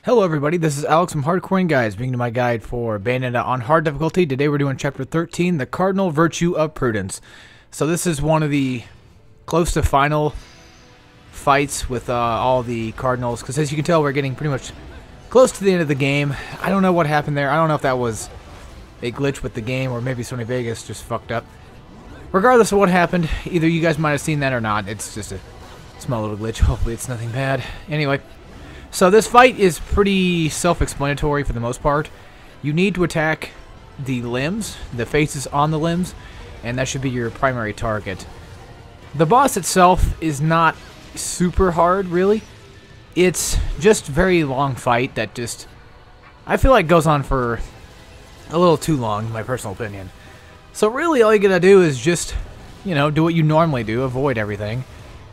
Hello everybody, this is Alex from Hardcorian Guides, bringing you my guide for Bayonetta on hard difficulty. Today we're doing Chapter 13, the Cardinal Virtue of Prudence. So this is one of the close to final fights with all the Cardinals, because as you can tell we're getting pretty much close to the end of the game. I don't know what happened there. I don't know if that was a glitch with the game or maybe Sony Vegas just fucked up. Regardless of what happened, either you guys might have seen that or not. It's just a small little glitch. Hopefully it's nothing bad. Anyway. So this fight is pretty self-explanatory for the most part. You need to attack the limbs, the faces on the limbs, and that should be your primary target. The boss itself is not super hard, really. It's just a very long fight that just, I feel like goes on for a little too long, in my personal opinion. So really all you gotta do is just, do what you normally do, avoid everything.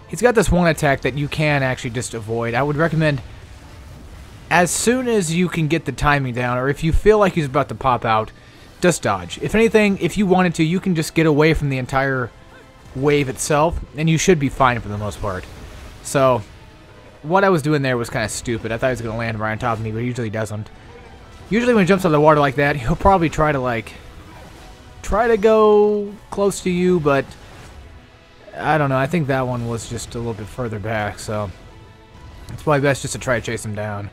He's got this one attack that you can actually just avoid. I would recommend, as soon as you can get the timing down, or if you feel like he's about to pop out, just dodge. If anything, if you wanted to, you can just get away from the entire wave itself, and you should be fine for the most part. So, what I was doing there was kind of stupid. I thought he was going to land right on top of me, but he usually doesn't. Usually when he jumps out of the water like that, he'll probably try to go close to you, but I don't know. I think that one was just a little bit further back, so it's probably best just to try to chase him down.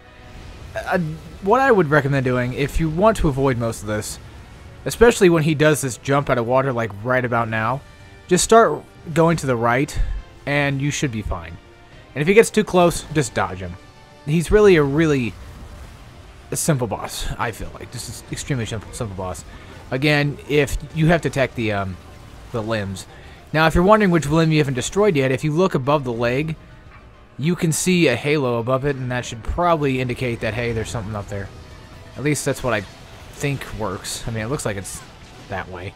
What I would recommend doing, if you want to avoid most of this, especially when he does this jump out of water like right about now, just start going to the right, and you should be fine. And if he gets too close, just dodge him. He's really a simple boss, I feel like. This is extremely simple boss. Again, if you have to attack the limbs. Now, if you're wondering which limb you haven't destroyed yet, if you look above the leg, you can see a halo above it, and that should probably indicate that, hey, there's something up there. At least that's what I think works. I mean, it looks like it's that way.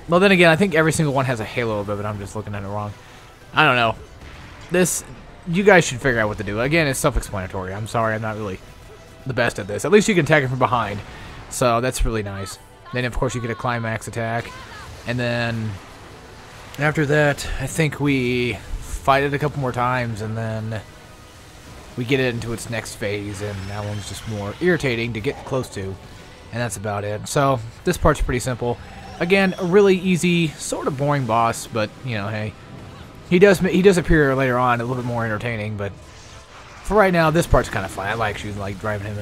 Well, then again, I think every single one has a halo above it. I'm just looking at it wrong. I don't know. You guys should figure out what to do. Again, it's self-explanatory. I'm sorry, I'm not really the best at this. At least you can attack it from behind, so that's really nice. Then, of course, you get a climax attack, and then after that, I think we fight it a couple more times, and then we get it into its next phase, and that one's just more irritating to get close to, and that's about it. So this part's pretty simple. Again, a really easy, sort of boring boss, but hey, he does appear later on, a little bit more entertaining. But for right now, this part's kind of fun. I like driving him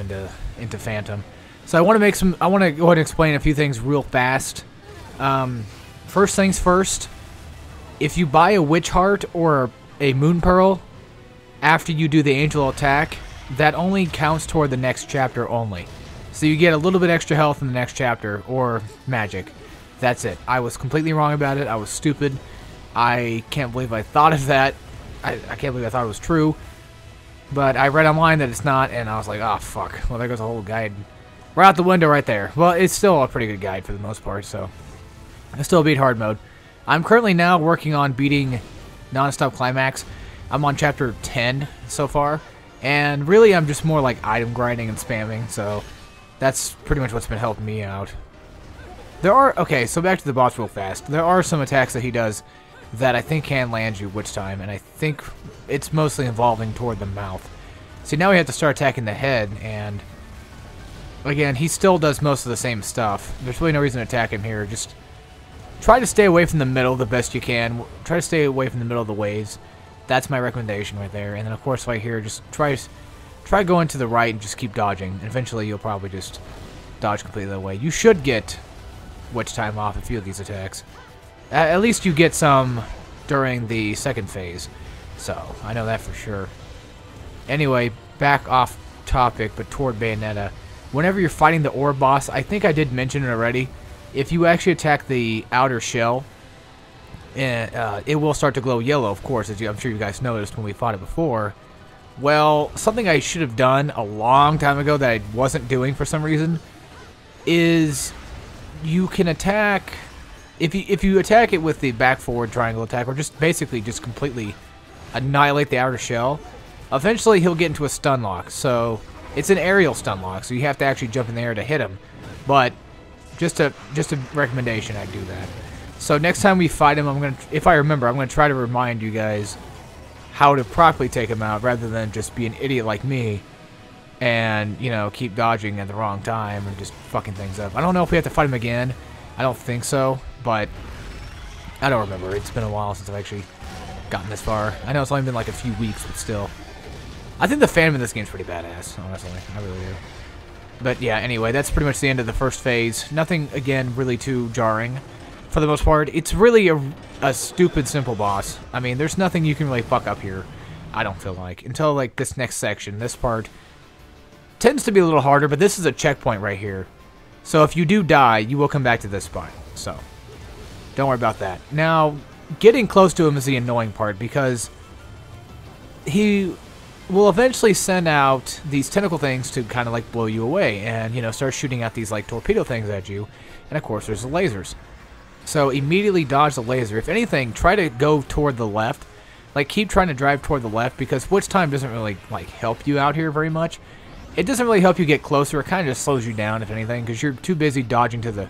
into Phantom. So I want to go ahead and explain a few things real fast. First things first. If you buy a Witch Heart or a Moon Pearl after you do the Angel attack, that only counts toward the next chapter only. So you get a little bit extra health in the next chapter, or magic. That's it. I was completely wrong about it. I was stupid. I can't believe I thought of that. I can't believe I thought it was true. But I read online that it's not, and I was like, oh, fuck. Well, there goes a whole guide. Right out the window right there. Well, it's still a pretty good guide for the most part, so I still beat hard mode. I'm currently now working on beating Non-Stop Climax. I'm on Chapter 10 so far, and really I'm just more like item grinding and spamming, so that's pretty much what's been helping me out. Okay, so back to the boss real fast. There are some attacks that he does that I think can land you which time, and I think it's mostly involving toward the mouth. See, now we have to start attacking the head, and again, he still does most of the same stuff. There's really no reason to attack him here. Just try to stay away from the middle the best you can. Try to stay away from the middle of the waves. That's my recommendation right there. And then, of course, right here, just try going to the right and just keep dodging. And eventually, you'll probably just dodge completely the way. You should get witch time off a few of these attacks. At least you get some during the second phase. So, I know that for sure. Anyway, back off topic, but toward Bayonetta. Whenever you're fighting the ore boss, I think I did mention it already. If you actually attack the outer shell, it will start to glow yellow, of course, as I'm sure you guys noticed when we fought it before. Well, something I should have done a long time ago that I wasn't doing for some reason is you can attack, if you attack it with the back forward triangle attack, or just basically just completely annihilate the outer shell, eventually he'll get into a stun lock. So it's an aerial stun lock, so you have to actually jump in the air to hit him. But just a recommendation, I do that. So next time we fight him, if I remember, I'm gonna try to remind you guys how to properly take him out, rather than just be an idiot like me and, you know, keep dodging at the wrong time and just fucking things up. I don't know if we have to fight him again. I don't think so, but I don't remember. It's been a while since I've actually gotten this far. I know it's only been like a few weeks, but still. I think the Phantom in this game is pretty badass, honestly. I really do. But yeah, anyway, that's pretty much the end of the first phase. Nothing, again, really too jarring for the most part. It's really a stupid, simple boss. I mean, there's nothing you can really fuck up here, I don't feel like. Until, like, this next section. This part tends to be a little harder, but this is a checkpoint right here. So if you do die, you will come back to this spot. So, don't worry about that. Now, getting close to him is the annoying part, because he will eventually send out these tentacle things to kind of like blow you away and, you know, start shooting out these like torpedo things at you. And of course there's the lasers. So immediately dodge the laser. If anything, try to go toward the left. Like, keep trying to drive toward the left, because Witch Time doesn't really like help you out here very much. It doesn't really help you get closer. It kind of just slows you down, if anything, because you're too busy dodging to the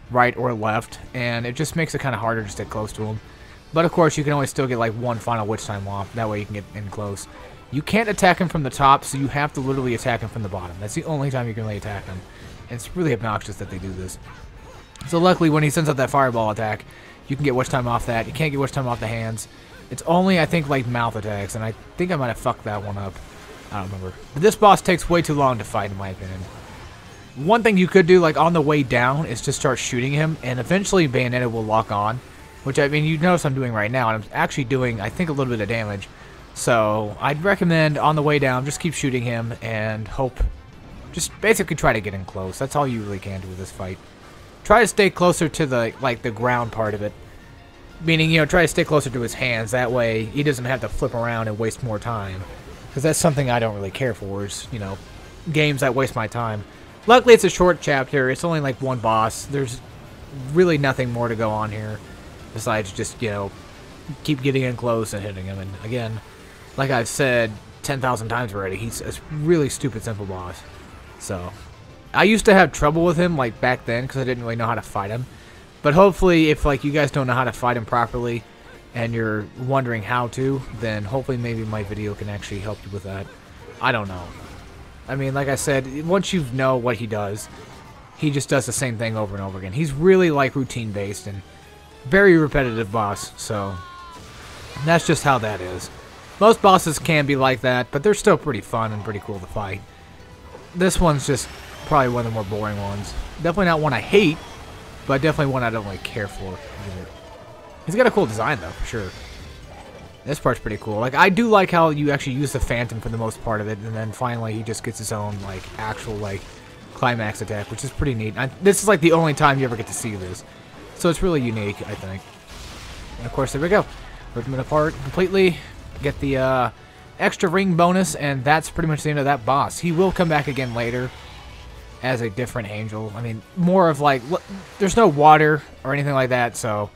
right or left, and it just makes it kind of harder to stay close to him. But of course you can always still get like one final Witch Time off. That way you can get in close. You can't attack him from the top, so you have to literally attack him from the bottom. That's the only time you can really attack him. And it's really obnoxious that they do this. So luckily, when he sends out that fireball attack, you can get Witch Time off that. You can't get Witch Time off the hands. It's only, I think, like mouth attacks, and I think I might have fucked that one up. I don't remember. But this boss takes way too long to fight, in my opinion. One thing you could do, like on the way down, is just start shooting him, and eventually Bayonetta will lock on. Which, I mean, you notice I'm doing right now, and I'm actually doing, I think, a little bit of damage. So, I'd recommend, on the way down, just keep shooting him, and hope, just basically try to get in close. That's all you really can do with this fight. Try to stay closer to the, like, the ground part of it. Meaning, you know, try to stay closer to his hands. That way, he doesn't have to flip around and waste more time. Because that's something I don't really care for, is, you know, games that waste my time. Luckily, it's a short chapter. It's only, like, one boss. There's really nothing more to go on here. Besides just, you know, keep getting in close and hitting him. And, again, like I've said 10,000 times already, he's a really stupid, simple boss. So, I used to have trouble with him, like, back then, because I didn't really know how to fight him. But hopefully, if, like, you guys don't know how to fight him properly, and you're wondering how to, then hopefully maybe my video can actually help you with that. I don't know. I mean, like I said, once you know what he does, he just does the same thing over and over again. He's really, like, routine-based, and very repetitive boss, so that's just how that is. Most bosses can be like that, but they're still pretty fun and pretty cool to fight. This one's just probably one of the more boring ones. Definitely not one I hate, but definitely one I don't really care for either. He's got a cool design, though, for sure. This part's pretty cool. Like, I do like how you actually use the Phantom for the most part of it, and then finally he just gets his own, like, actual, like, climax attack, which is pretty neat. This is, like, the only time you ever get to see this. So it's really unique, I think. And, of course, there we go. Rip him apart completely. Get the extra ring bonus, and that's pretty much the end of that boss. He will come back again later as a different angel. I mean, more of, like, there's no water or anything like that, so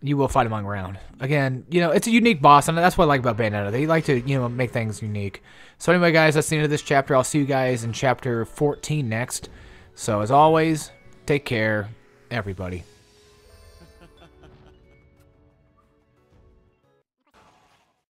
you will fight him on ground. Again, you know, it's a unique boss, and that's what I like about Bayonetta. They like to, you know, make things unique. So anyway, guys, that's the end of this chapter. I'll see you guys in chapter 14 next. So as always, take care, everybody.